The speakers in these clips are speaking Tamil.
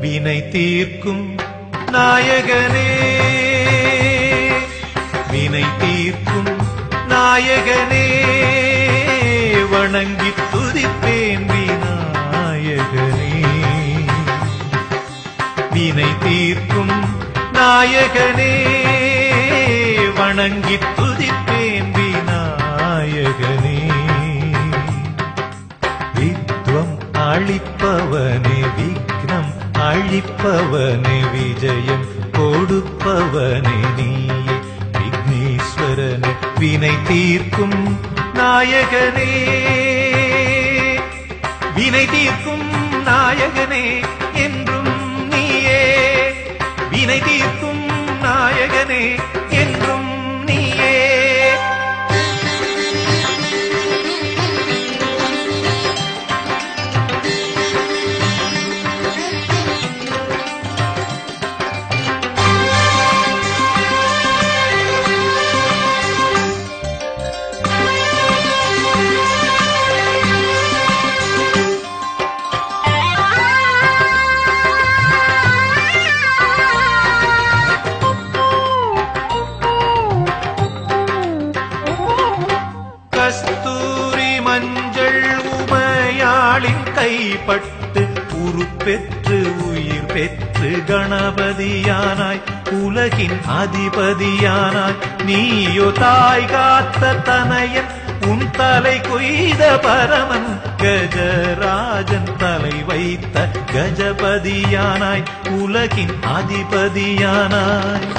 வினை தீர்க்கும் நாயகனே, வினை தீர்க்கும் நாயகனே, வணங்கி துதிப்பேன் விநாயகனே. வினை தீர்க்கும் நாயகனே, வணங்கி துதிப்பேன் விநாயகனே. வித்வம் அளிப்பவனே, விக்னம் அழிப்பவனே, விஜயம் கொடுப்பவனே நீயே விக்னேஸ்வரனே. வினை தீர்க்கும் நாயகனே, வினை தீர்க்கும் நாயகனே, என்றும் நீயே. வினை தீர்க்கும் நாயகனே, என்றும் நீயே. கஸ்தூரி மஞ்சள் உமையாளின் கைப்பட்டு உருப்பெற்று உயிர் பெற்று கணபதியானாய், உலகின் அதிபதியானாய். நீயோ தாய் காத்த தனையன், உன் தலை கொய்த பரமன், கஜராஜன் தலை வைத்த கஜபதியானாய், உலகின் அதிபதியானாய்.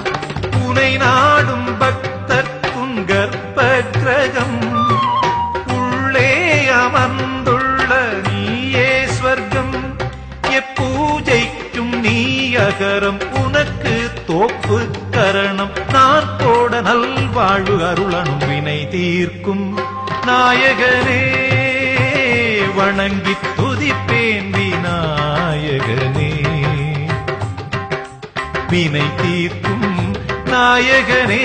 உனை நாடும் பக்தர்க்கும் கர்ப்ப கிரகம், உள்ளே அமர்ந்துள்ள நீயே ஸ்வர்க்கம். எப்பூஜைக்கும் நீ அகரம், உனக்கு தோப்பு கரணம். நான் போட நல்வாழ்வு அருளனும் வினை தீர்க்கும் நாயகனே, வணங்கி துதிப்பேன் விநாயகனே. வினை தீர்க்கும் நாயகனே.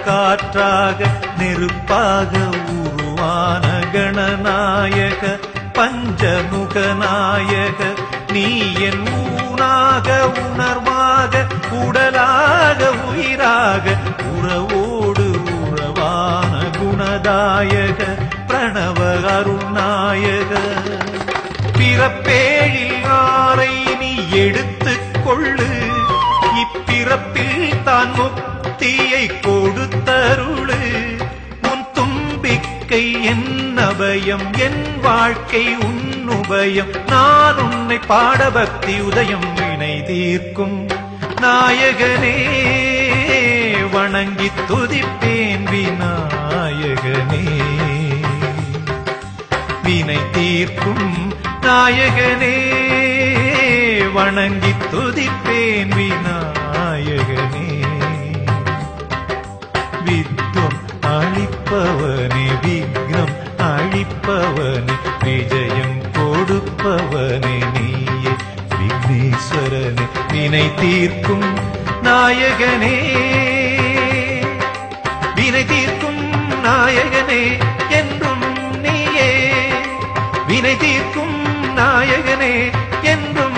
காற்றாக நெருப்பாக உருவான கணநாயக, பஞ்சமுகநாயக. நீ என் ஊனாக உணர்வாக, உடலாக உயிராக, உறவோடு உறவான குணதாயக, பிரணவ அருள்நாயக. பிறப்பேழில் ஆரை நீ எடுத்துக் கொள்ளு, இப்பிறப்பில் தான் முக்தியை கொடுத்தருளு. உன் தும்பிக்கை என் அபயம், என் வாழ்க்கை உன் உபயம். நான் உன்னை பாட பக்தி உதயம். வினை தீர்க்கும் நாயகனே, வணங்கி துதிப்பேன் விநாயகனே. வினை தீர்க்கும் நாயகனே, வணங்கி துதிப்பேன் விநாயகனே. வித்வம் அளிப்பவனே, விக்னம் அழிப்பவனே, விஜயம் கொடுப்பவனே நீயே விக்னேஸ்வரனே. வினை தீர்க்கும் நாயகனே, வினை தீர்க்கும் நாயகனே, என்றும் நீயே. வினை தீர்க்கும் நாயகனே, என்றும்